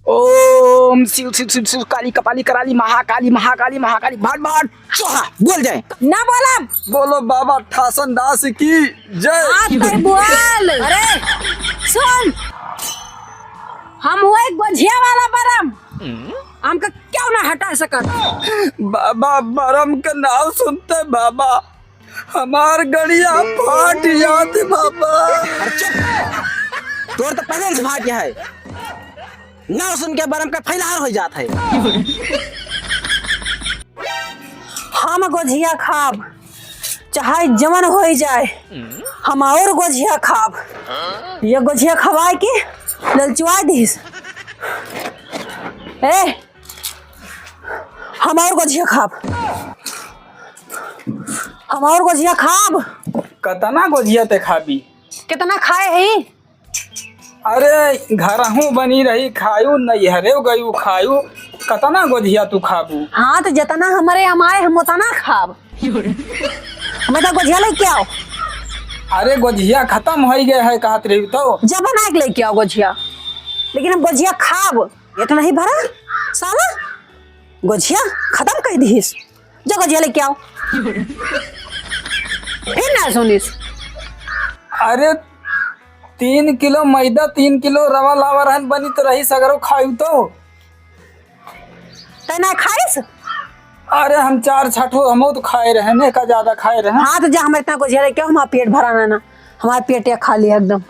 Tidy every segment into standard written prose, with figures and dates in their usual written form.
ओम शिव शिव शिव शिव काली कपाली कराली महाकाली महाकाली महाकाली भाट भाट चोहा बोल जाए ना बोला। बोलो बाबा ठासन दास की जय। बोल। अरे सुन, हम वो एक गोझिया वाला बरम हमका क्यों ना हटा सकत। बाबा बरम का नाम सुनते बाबा हमार गड़िया फाट जाती बाबा। तोर तो पहले से भाग गया है ना, सुन के बरम का फैलार हो जाता है। हम गोझिया खाब चाहे जमन हो जाए, हम और गोझिया खाब। ये गोझिया खवाए के ललचुआ दीस। ए हम और गोझिया खाब, हम और गोझिया खाब। कतना गोझिया ते खाबी? कितना खाए है? अरे घरहू बनी रही खायू नैहरे गयू खायू, कतना गोझिया तू खाबू? हाँ तो जितना हमारे हमारे हम उतना खाब। हमें तो गोझिया लेके आओ। अरे गोझिया खत्म हो गए है कहत रही तो जब बना के लेके आओ गोझिया, लेकिन हम गोझिया खाब। इतना ही भरा साला गोझिया खत्म कर दीस। जो गोझिया लेके आओ फिर ना सुनिस। अरे 3 किलो मैदा 3 किलो रवा लावा रहन बनी तो रही सगरो खायू तो। ना खाइस? अरे हम 4 छठो हम तो खाए रहे ने का ज्यादा खाए रहे। हाँ तो जा हम इतना गोझिया लेके आओ, हमारा पेट भरा ना, हमारा पेट या खाली है एकदम।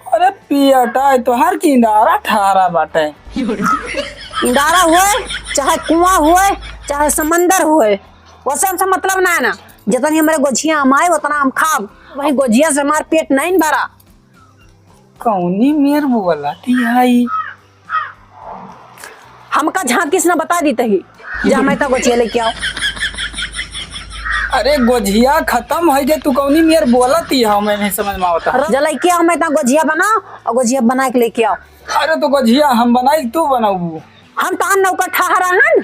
अरे पियटा तो हर की इंदारा ठहरा बाटे। इंदारा हुए चाहे कुआं हुए चाहे समंदर हुए, वैसे हमसे मतलब ना है ना। जितनी हमारे गोझिया हमारे उतना हम खाब। वही गोझिया से हमारा पेट नहीं भरा। कौनी मेर बोला थी हाई हमका झांकिस ना बता दी तही जा मैं तो गोझिया लेके आओ। अरे गोझिया खत्म हो गए तू कौनी मेर बोला थी हाँ मैं नहीं समझ में आता। जा लेके आओ, मैं तो गोझिया बनाओ और गोझिया बना के लेके आओ। अरे तो गोझिया हम बनाई तू बनाऊ? हम तो हम नौकर ठहरा हन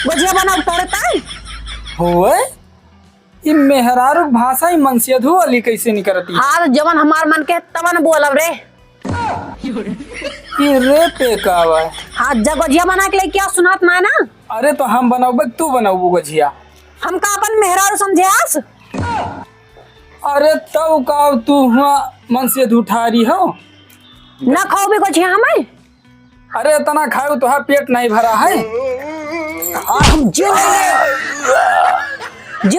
गोझिया बनाओ पड़ता है होए ये मेहरारू भाषा ही मनसियधु वाली कैसे निकलती? हाँ जवन हमार मन के तवन बोलब रे। ये रे पे कावा। हाँ जब गोझिया बना के लेके आओ सुनात ना ना। अरे तो हम बनाऊ तू बनाऊ गोझिया? हमका अपन मेहरारू समझे आस। अरे तब का तू हुआ मनसियधु ठारी हो ना खाओ भी गोझिया हमें। अरे इतना खाओ तो पेट नहीं भरा है। हाँ हम जीव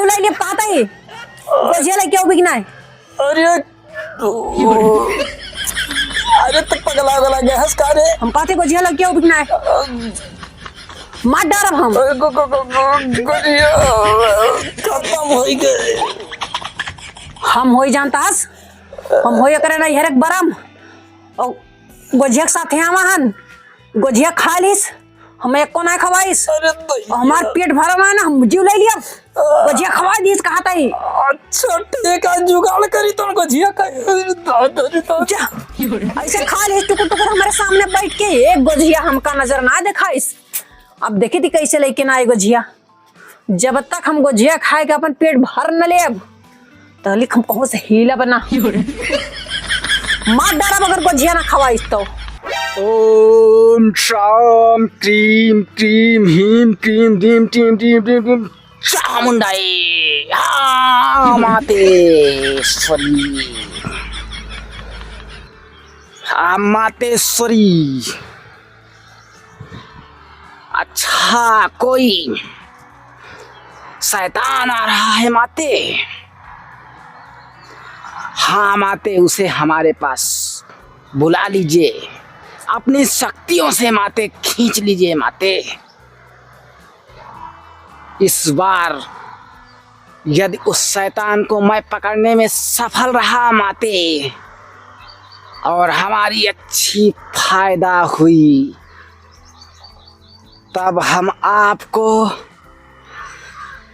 ले पाता ही गोझिया लेके आओ बिकना है। अरे अरे तो पगला गला गया हंस का रे। हम पाते गोझिया लेके आओ बिकना है। मत डरब हम। गोझिया खत्म हो गए। हम हो जानता हस, हम हो करे नहीं हरक बरम और गोझिया के साथ आवा हन। गोझिया खा लीस, हम एक को ना खवाइस। हमार पेट भरा ना, हम जीव ले लिया। गोझिया खवा दीस कहता ही। अच्छा ठीक है जुगाड़ करी तो गोझिया का ऐसे खा लीस टुकुर टुकुर हमारे सामने बैठ के। एक गोझिया हमका नजर ना दिखाइस। अब देखी थी कैसे लेके ना आई गोझिया। जब तक हम गोझिया खाए के अपन पेट भर न ले तहली हम कहूँ से हीला बना मार डरा अगर गोझिया ना खवाइस तो। ओम शाम क्रीम क्रीम हीम क्रीम डीम टीम टीम टीम टीम चामुंडाई हाँ मातेश्वरी हाँ मातेश्वरी। अच्छा कोई शैतान आ रहा है माते। हाँ माते उसे हमारे पास बुला लीजिए, अपनी शक्तियों से माते खींच लीजिए माते। इस बार यदि उस शैतान को मैं पकड़ने में सफल रहा माते और हमारी अच्छी फायदा हुई तब हम आपको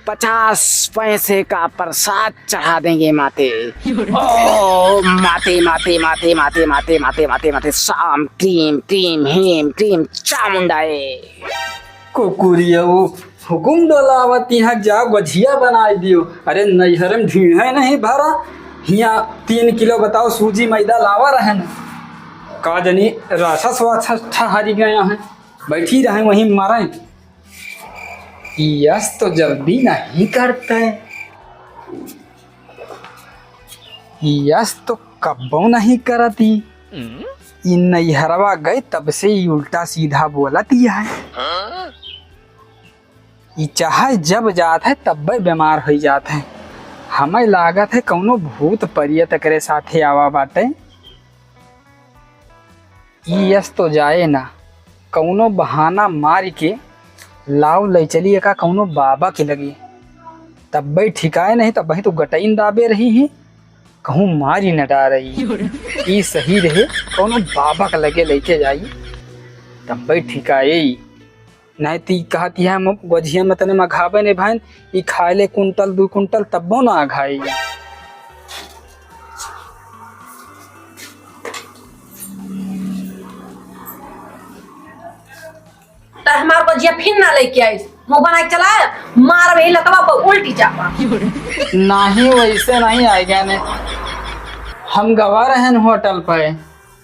50 पैसे का प्रसाद चढ़ा देंगे माते। ओ माते माते माते माते माते माते माते माते शाम क्रीम क्रीम हेम क्रीम चामुंडाए। कुकुरिया वो हुकुम डोलावत यहाँ जा गोझिया बना दियो। अरे नैहरम ढीढ़ नहीं भरा, यहाँ 3 किलो बताओ सूजी मैदा लावा रहे न। का जनी राशा स्वाच्छा हारी गया है, बैठी रहे वहीं मारे। यस तो जल्दी नहीं करते, यस तो कब्बो नहीं करती। इन नैहरवा गए तब से ही उल्टा सीधा बोलती है। ये चाहे जब जात है तब भी बीमार हो जात है। हमें लागत है कौनो भूत परियत करे साथे आवा बाटे। यस तो जाए ना, कौनो बहाना मार के लाव ले चलिए का कौनो बाबा के लगी, तब भी ठिकाए नहीं, तब भी तो गटइन दाबे रही है, कहूँ मारी न डा रही। ये सही रहे कौनो बाबा के लगे लेके जाई, तब भी ठिकाए। नहीं ती कहती है गोझिया में तने मघाबे नहीं भाई, ये खाए ले कुंटल 2 कुंटल तब्बो ना खाई। तो हमार गोजिया फिर ना लेके आई, मुंह बना के चला मार वही लतवा पर उल्टी चापा। नहीं वैसे नहीं आएगा ने, हम गवा रहे हैं होटल पे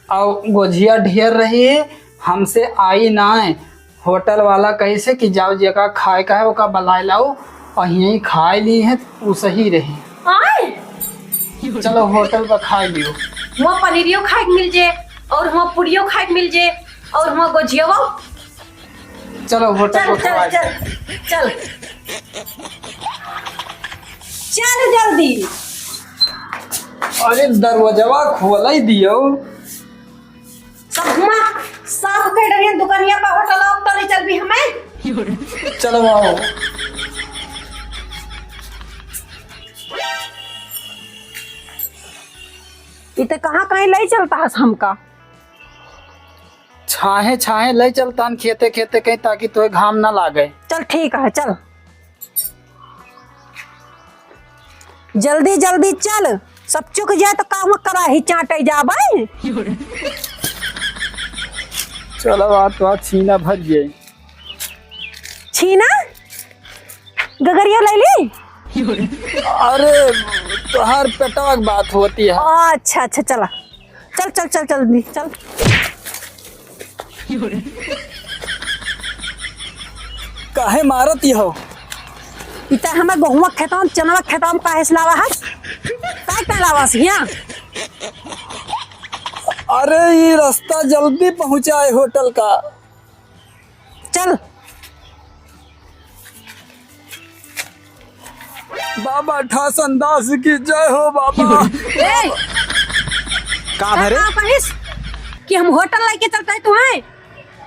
और गोझिया ढेर रही है, हमसे आई ना है। होटल वाला कैसे कि जाओ जगह खाए का है वो का बलाए लाओ, और यहीं खाए ली है वो सही रही। आए चलो होटल पर खा लियो। वहाँ पनीरियो खाए के मिल जे, और वहाँ पूरियो खाए के मिल जे, और वहाँ गोजिया चलो होटल चल पर चल खा। चल चल चल जल्दी। अरे दरवाजा खोल ही दियो। सब घुमा सब कह रही है दुकानिया पर होटल अब तो ले चल भी हमें। चलो आओ। इते कहाँ कहीं ले चलता है हमका। छाहे छाहे ले चलता खेते खेते कहीं, ताकि तुम्हें घाम ना लागे। चल ठीक है चल जल्दी जल्दी चल, सब चुक जाए तो काम करा ही चाटे जाबे। चलो बात छीना भर गई। छीना गगरिया ले ली। अरे तुहार पेटवा की बात होती है। अच्छा अच्छा चला चल चल चल जल्दी चल। काहे मारत हो? इता हमें गहुआ खेतों चनवा खेतों काहे से लावा है, काय लावा से यहाँ। अरे ये रास्ता जल्दी पहुंचाए होटल का। चल बाबा ठासन दास की जय हो बाबा। ए का भरे कहिस कि हम होटल लेके चलते हैं तुम्हें,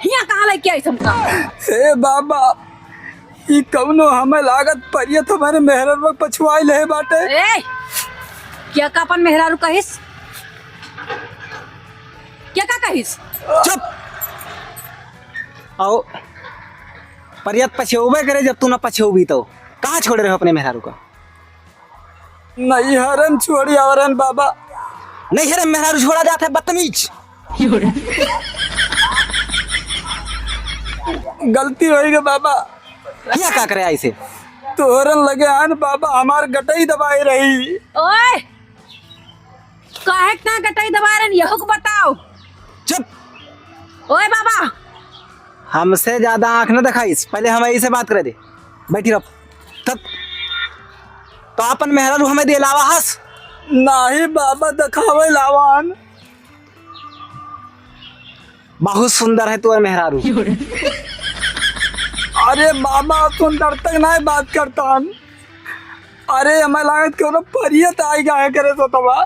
यहाँ कहाँ लेके आई तुमका। हे बाबा ये कौनो हमें लागत परियत हमारे मेहरर पछुआई ले बाटे। ए क्या का अपन मेहरारू कहिस, क्या का कहिस। चुप। आओ परियत पछेबे करे, जब तू ना पछेबी तो कहाँ छोड़ रहे हो अपने मेहरारू का। नहीं हरन छोड़ी आवरन बाबा। नहीं है मेहरारू छोड़ा जाता है बदतमीज। गलती हो गई बाबा। क्या का करे ऐसे। तोहरन लगे आन बाबा, हमार गटई दबाई रही। ओए काहे ना गटाई दबा रहे यहो को बताओ। चुप। ओए बाबा हमसे ज्यादा आंख न दिखाइस, पहले हम ऐसे बात करे दे। बैठी रहो तब तो अपन मेहरारू हमें दे लावा हस। नहीं बाबा दिखावे लावान। बहुत सुंदर है तू मेहरारू। अरे बाबा सुंदर तक नहीं बात करता। अरे हमें लागत क्यों परियत आई गए करे तो तबा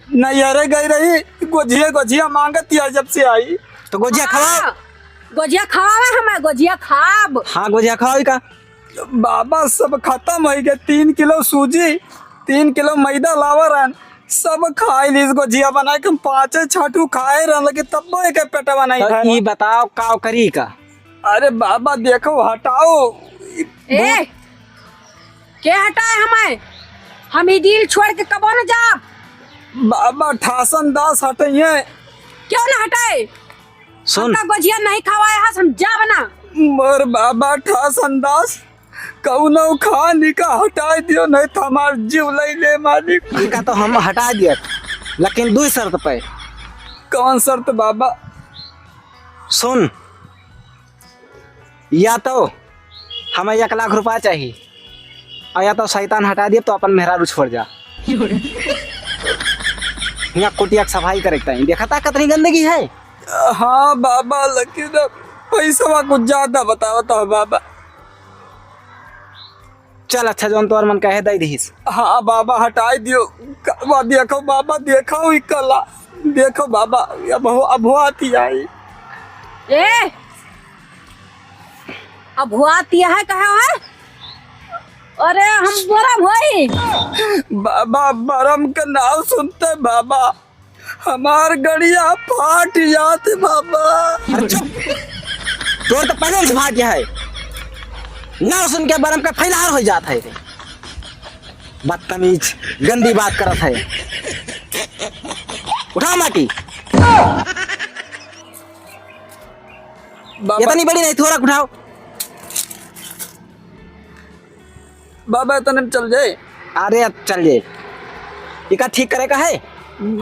नहीं। अरे गई रही गोझिया गोझिया मांगत या जब से आई। तो गोजिया खवाओ। गोजिया खावा हमें गोजिया खाब। हाँ गोजिया खवाओ का। बाबा सब खत्म हो गए। 3 किलो सूजी 3 किलो मैदा लावर सब खाई लीस गोझिया बना के 5 छाटू खाए रह लगे तब एक पेट बनाई। तो ये बताओ का करी का। अरे बाबा देखो हटाओ। ए क्या हटाए हमें, हम ही दिल छोड़ के कबो न जा। बाबा ठासन दास हटाइए। क्यों ना हटाए, सुन हमका गोजिया नहीं खवाए हस हम जा बना। मोर बाबा ठासन दास कौनो खानी का हटा दियो, नहीं तो हमार जीव ले ले मालिक। इनका तो हम हटा दिया, लेकिन 2 शर्त पे। कौन शर्त बाबा? सुन, या तो हमें 1 लाख रुपया चाहिए और या तो शैतान हटा दिए तो अपन मेहरारू छोड़ जा। यहाँ कुटिया की सफाई करे टाइम देखा था कितनी गंदगी है। हाँ बाबा, लेकिन पैसा कुछ ज्यादा बताओ बाबा। चल अच्छा जोन तोर मन कहे दई दीस। हाँ बाबा, हटाई दियो। देखो बाबा, देखो ई कला, देखो बाबा, अब आती आई। ए अब हुआ तिया है कहा है? अरे हम बरम होई। बाबा बरम का नाम सुनते बाबा हमार गड़िया फाट जाते बाबा। अरे चुप, तोर तो पहले से फाट गया है ना, सुन के बरम का फैलार हो जाता है। बदतमीज गंदी बात करत है। उठाओ माटी। बाबा इतनी बड़ी नहीं, थोड़ा उठाओ। बाबा इतने में चल जाए। अरे अब चल जे, इका ठीक करे का है।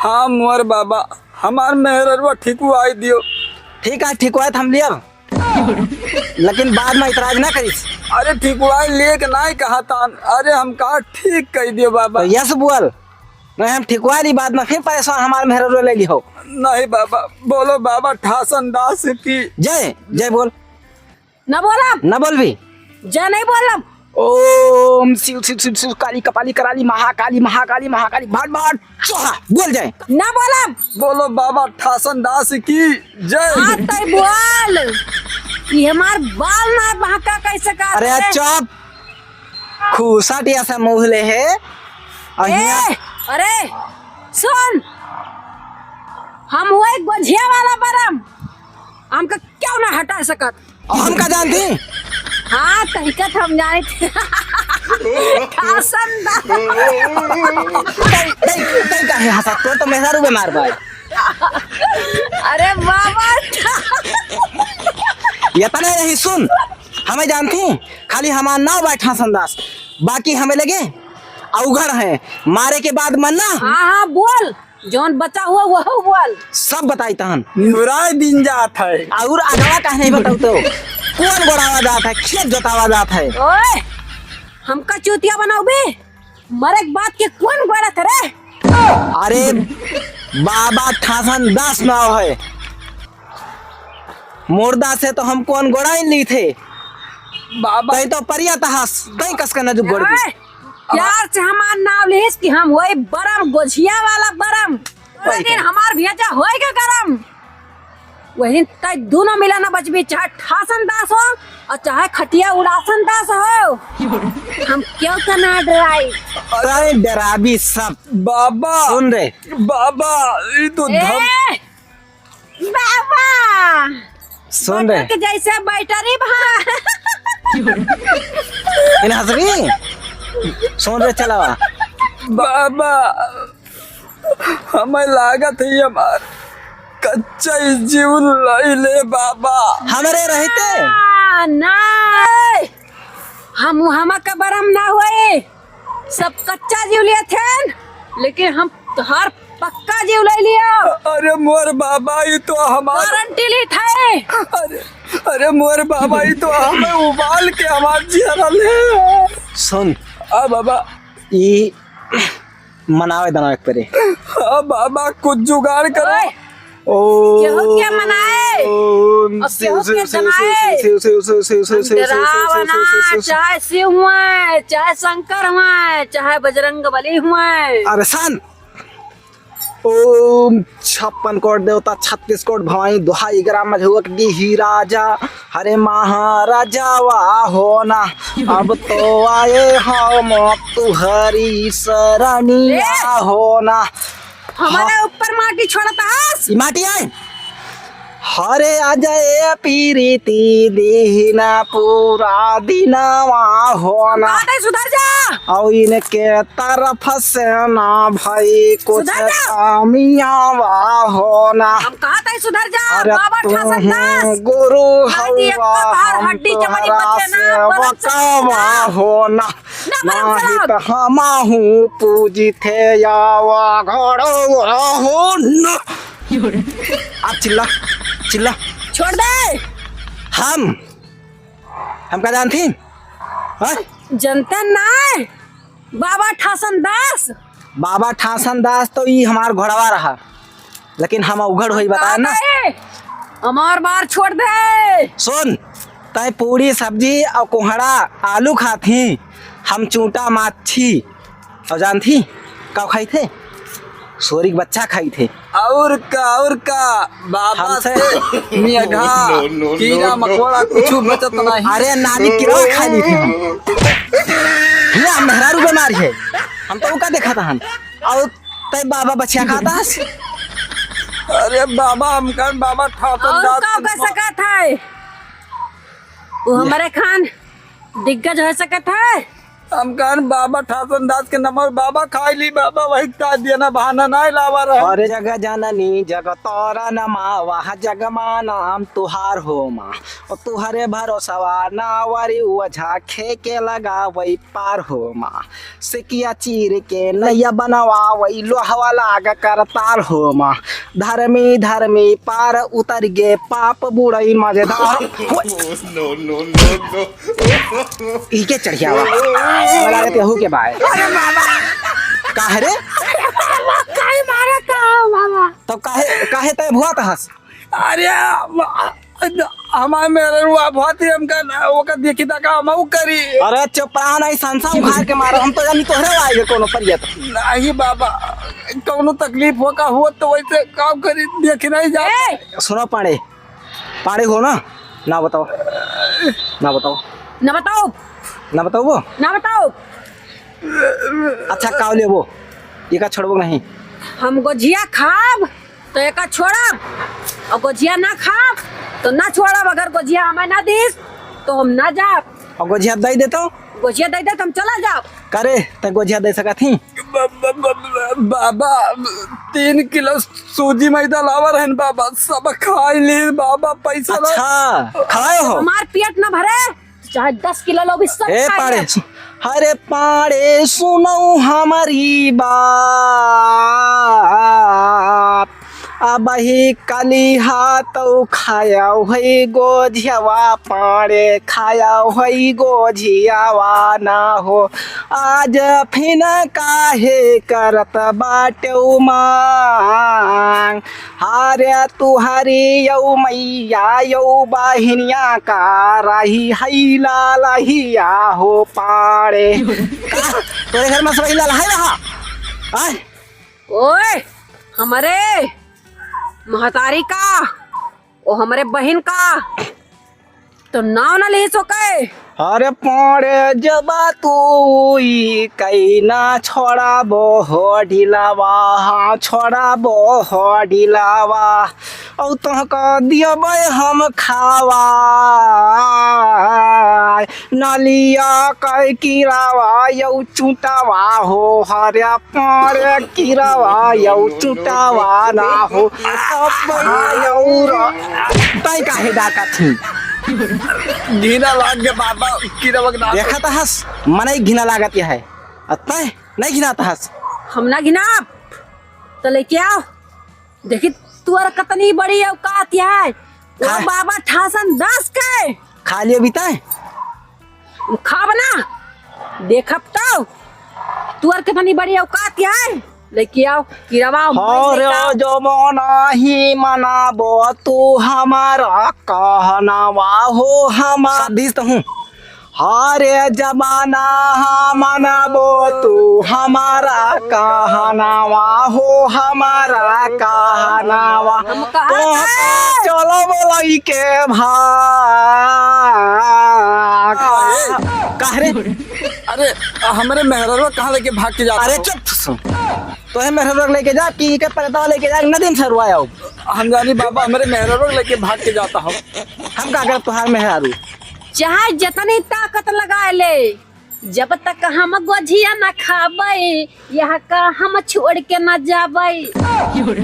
हाँ मोर बाबा, हमार मेहरवा ठीक हुआ आई दियो। ठीक है, ठीक हुआ तो हम लिया, लेकिन बाद में इतराज ना करीस। अरे ठीक हुआ ले के नहीं कहा था। अरे हम कहा ठीक कह दियो बाबा। तो यस बोल, नहीं हम ठीक हुआ नहीं, बाद में फिर परेशान हमारे मेहर ले लियो। नहीं बाबा, बोलो बाबा, ठासन दास की जय जय बोल। न बोलब, न बोल भी। जय नहीं बोलब। ओम शिव शिव शिव शिव काली कपाली कराली महाकाली महाकाली महाकाली भाट भाट चोहा बोल जाए। न बोलब। बोलो बाबा, ठासन दास की जय। हाँ तय बोल। ये हमार बाल ना बहका कैसे का? अरे चुप, खूसाटी ऐसा मुहले है। ए, अरे सुन, हम वो एक गोझिया वाला बरम, हमका क्यों ना हटा सकत? हम का जानती। हाँ तरीकत हम जाने थे। है हंसा तो मेहरारू बीमार भाई। अरे बाबा ये तो नहीं, सुन, हमें जानती, खाली हमारा नाव बैठा संदास, बाकी हमें लगे अवघर है, मारे के बाद मरना। हाँ हाँ बोल, जौन बचा हुआ वो बोल। सब बताई तहन। निवराय दिन जात है और अगवा कह नहीं बताऊ तो कौन गोड़ावा जात है, खेत जोतावा जात है। ओए हमका चूतिया बनाओ बे, मरे के बाद के कौन गोड़ा थे रे? अरे बाबा ठासन दास नाव है, मुर्दा से तो हम कौन गोड़ा ही ली थे बाबा। कहीं तो परिया तहास कहीं कस के न जो गोड़ ओए, प्यार से हमार नाम लिहिस कि हम वही बरम गोझिया वाला बरम। उस दिन हमार भेजा होएगा गरम। वही दिन तय दोनों मिला ना बचबी, चाहे ठासन दास हो और चाहे खटिया उड़ासन दास हो। हम क्यों तो ना डराई। अरे डराबी सब। बाबा सुन रे बाबा, ये तो धम। ए, बाबा सुन रे, बटक जैसे बैटरी भा। इन हंसबी। सुन रे चलावा। बाबा हमें लागत है हमार कच्चा जीव ले बाबा। हमारे रहते नहीं, हम का बरम ना हुए, सब कच्चा जीव लिए थे, लेकिन हम हर पक्का जीव ले लिया। अरे मोर बाबा, ये तो हमारा गारंटी ली थे। अरे मोर बाबा, ये तो हमें उबाल के हमार जिया ले। सुन हाँ बाबा, ये मनावे दना एक परे। हाँ बाबा, कुछ जुगाड़ करो। ओए, ओ क्या मनाए? अब केहू के जनाए? डरावना, चाहे शिव हुए, चाहे शंकर हुए, चाहे बजरंग बली हुए। अरे सन ओम 56 कोट देवता 36 कोट भवानी दुहाई ग्राम मझुक डी राजा हरे महाराजा वाह होना अब तो आए हम तुहरी शरणिया होना। हमारे ऊपर माटी छोड़ता है। ई माटी आए हरे अजय पीरीति दीना पूरा दिनवा होना। बातें सुधर जा। और इनके तरफ से ना भाई कुछ सुधर जा। कामियाबा होना। हम कहा था सुधर जा। अरे बाबा ठासन दास गुरु हड्डी हवा हम हड्डी चमड़ी तोहरा बचे ना, से बरम वकावा होना। बरम नाही सलाम। तो हमाहू पूजी थे यावा घड़ो होना। आप चिल्ला चिल्ला। छोड़ दे। हम क्या जानती? हाँ? जनता ना बाबा ठासन दास। बाबा ठासन दास तो ये हमार घोड़वा रहा, लेकिन हम उघड़ हुई बताया ना। हमार बार छोड़ दे। सुन, तय पूरी सब्जी और कोहड़ा आलू खाती, हम चूटा माछी और जानती कब खाई थे? सोरी के बच्चा खाई थे। और का बाबा हमसे मेघा कीड़ा मकोड़ा कुछ बचत नहीं। अरे नानी किरा खा ली थी हम। यहाँ मेहरारू बीमारी है, हम तो का देखा था हम। और तय बाबा बच्चा खाता है। अरे बाबा हम कर बाबा ठाकुर और का कर सका था वो हमारे खान दिग्गज हो सका था। हम कहन बाबा ठाकुर दास के नंबर बाबा खाई ली। बाबा वही ता देना बहाना नहीं लावा रहा। और जग जननी जग तोरा नमा वह जग नाम तुहार हो माँ, और तुहरे भरोसवा नावरी ओझा खे के लगा वही पार हो माँ। सिकिया चीर के नैया बनवा वही लोहवा लाग कर तार हो माँ। धर्मी धर्मी पार उतर गे पाप बुड़ई मजेदार। इके चढ़ियावा मला के हो के बाय। काहे रे? काहे मारा का बाबा? तब काहे तय भुआ तहस? अरे हमारे मेरे रुआ बहुत ही हमका वो का देखी था का हम करी। अरे चुपा नहीं, संसा उखाड़ के मारो। हम तो जानी तोहरे आएगे कोनो परियत। नहीं बाबा, कौनो तकलीफ हो का हो तो वैसे काम करी देख नहीं जाए। सुनो पाड़े पाड़े हो ना, ना बताओ ना बताओ ना बताओ ना बताओ वो ना बताओ। अच्छा काव ले वो ये का छोड़बो नहीं। हम गोजिया खाब तो एका छोड़ब, और गोजिया ना खाब तो ना छोड़ब। अगर गोजिया हमें ना दीस तो हम ना जाब। और गोजिया दे देतो, गोजिया दे दे तो हम चला जाब। करे त गोजिया दे सका थी। बाबा 3 किलो सूजी मैदा लावा रहन बाबा, सब खाई ली बाबा। पैसा अच्छा खाए हो? हमार पेट ना भरे चाहे 10 किलो लो भी सब ए खाए पाड़े लेब। अरे पाड़े सुनो हमारी बात, अब ही कली हाथ खाया हुई गोझियावा पाड़े खाया हुई गोझियावा ना हो। आज फिन काहे करत बाटे मांग, हारे तुहरी यौ मैया यौ बहिनिया का रही है लालहिया हो पाड़े। तोरे घर में सब लाल है रहा? आय ओए हमारे महतारी का ओ हमारे बहन का तो नाव ना ले सके। अरे पाड़े जबा तू कई ना छोड़ा बो हो ढिलावा, हाँ छोड़ा बो हो ढिलावा। और तुहका दियबै हम खावा नलिया कई किरावा यौ चुटावा हो। हरे पाड़े किरावा यौ चुटावा ना हो। तय काहे डाका थी? घिना लाग गया बाबा कीड़ा वगैरह। देखा था हस मने घिना लागत है, अतः नहीं घिना था हस। हम ना गिनाब तो लेके आओ। देखी तुअर कतनी बड़ी औकात है। वो हाँ। बाबा ठासन दास के खा लियो बीता खाब ना देखब तो तुअर कितनी बड़ी औकात है। लेके आओ किरवा और जो ही मनाबो तू हमारा कहनावा हो। हमारा बीस तो हूँ हरे जमाना मनाबो तू हमारा कहनावा हो। हमारा कहनावा तो चलो बोलाई के भाग कहरे। अरे हमारे मेहरवा कहाँ लेके भाग के जाता? अरे चुप सुन, तो है मेहरर लेके जा पी के परदा लेके जा नदीम सरवाया हो। हम जानी बाबा हमारे मेहरवा लेके भाग के जाता हूँ। हम का कर तुहार मेहरारू चाहे जितनी ताकत लगा ले, जब तक हम गोझिया न खाबे यहाँ का हम छोड़ के न जाबे।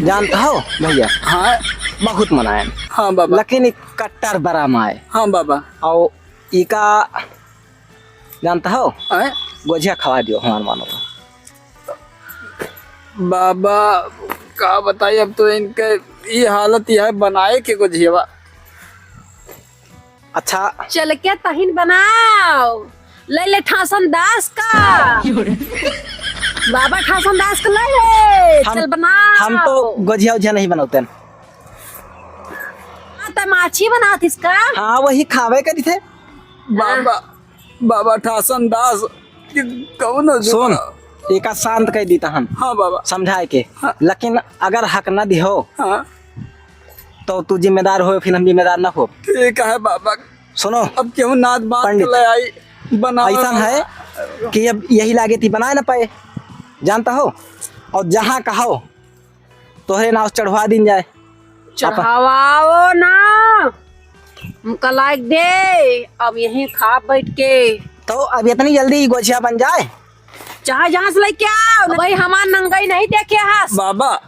जानता हो भैया? हाँ बहुत मनाए हाँ बाबा। लेकिन कट्टर बड़ा माए। हाँ बाबा। और इका जानता हो आए? गोझिया खवा दियो हमार मानो तो। बाबा का बताइए, अब तो इनके ये हालत यह है बनाए के गुझिया। अच्छा चल के तहिन बनाओ, ले ले ठासन दास का, बाबा ठासन दास का ले ले, चल बनाओ। हम तो गुझिया उझिया नहीं बनाते हैं। तो माछी बनाती इसका। हाँ वही खावे करी थे। बाबा बाबा ठासन दास कौन सुन एक शांत कह दी हम। हाँ बाबा। समझाए के हाँ। लेकिन अगर हक न दिहो हाँ तो तू जिम्मेदार हो, फिर हम जिम्मेदार न हो। ठीक है बाबा। सुनो अब क्यों नाथ बात पंडित। ले आई बना ऐसा है कि अब यही लागे थी बनाए न पाए, जानता हो। और जहाँ कहो तोहरे नाव चढ़वा दिन जाए। चढ़ावाओ ना, हमका लायक दे। अब यहीं खा बैठ के, तो अब इतनी जल्दी गोछिया बन जाए। चाहे जहाँ से लेके आओ भाई, हमार नंगाई नहीं देखे हस। बाबा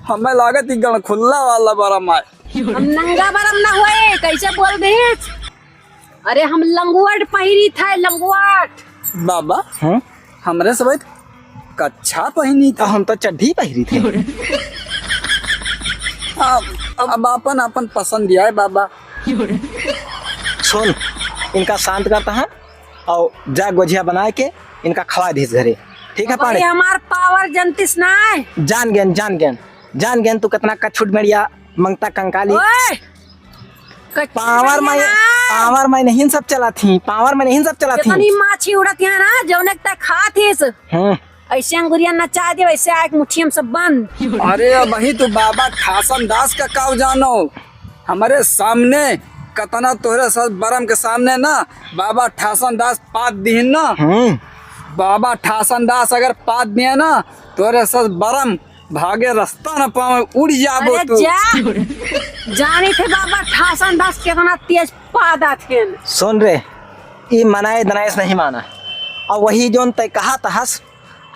हमें लागत ही गण खुल्ला वाला बड़ा माए। हम नंगा बरम ना हुए, कैसे बोल दे। अरे हम लंगुआट पहिरी था, लंगुआट। बाबा हम्म हमरे सब कच्छा पहनी तो था। हम तो चड्ढी पहरी थे। अब अपन अपन पसंद दिया है बाबा। सुन इनका शांत करता है और जा गोझिया बना के इनका खवा दीस घरे। ठीक है भाई पाड़े। हमार पावर जनतिस ना है। जान गेन जान गेन जान गेन तू कितना कछुट मेरिया मंगता कंकाली। ओए पावर में नहीं सब चला थी, पावर में नहीं सब चला थी। कितनी माछी उड़त है ना, जौने तक खातीस हम्म ऐसे अंगुरिया नचा दे, वैसे आग मुट्ठी में सब बंद। अरे वही तो बाबा ठासन दास का काव जानो। हमारे सामने कतना तोहरे साथ बरम के सामने ना बाबा ठासन दास पात दिहन ना। बाबा ठासन दास अगर पात दिए ना तोहरे साथ बरम भागे रास्ता न पावे, उड़ जाबो अरे तू। जा जाने थे बाबा ठासन दास कितना तेज पादा थे। सुन रे ये मनाए दनाइस नहीं माना, और वही जोन तय कहा तहस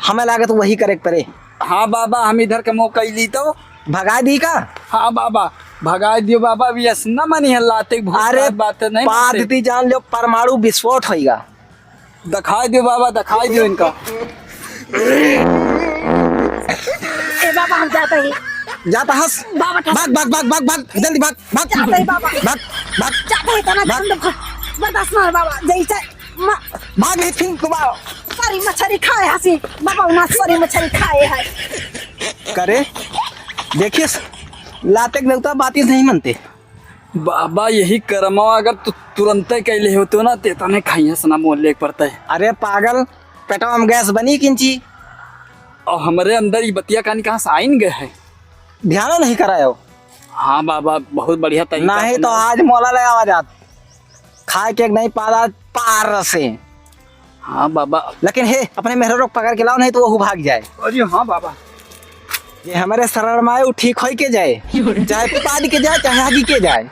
हमें लागत वही करे परे। हाँ बाबा हम इधर के मौका ली तो भगा दी का। हाँ बाबा भगा दियो बाबा। भी न मनी हल्लाते अरे बात नहीं मानते। पादती जान लो परमाणु विस्फोट होएगा। दिखाई दियो बाबा, दिखाई दियो इनका। ए बाबा हम जाते हैं। जाता हस बाबा भाग भाग भाग भाग भाग जल्दी भाग भाग जाते हैं बाबा, भाग भाग जाते हैं तना ठंड बर्दाश्त ना बाबा। जैसे भाग नहीं फिर तुम्हारा सारी मछली खाए हसी बाबा, ना सारी मछली खाए है। करे देखिए लाते देवता बात नहीं मानते। बाबा यही कर्म अगर तू तुरंत कैले हो तो ना तेता ने खाइए सना मोल पड़ता है। अरे पागल पेटवा में गैस बनी किंची और हमारे अंदर ये बतिया कहानी कहाँ से आइन गए है। ध्यान नहीं करायो। हाँ बाबा बहुत बढ़िया तरीका। नहीं तो आज मोला ले आवा जात खाए के नहीं पादा पार से। हाँ बाबा। लेकिन हे अपने मेहर रोक पकड़ के लाओ, नहीं तो वो भाग जाए। अरे हाँ बाबा ये हमारे शरण में आए वो ठीक हो के जाए, चाहे पाद के जाए चाहे आगे के जाए।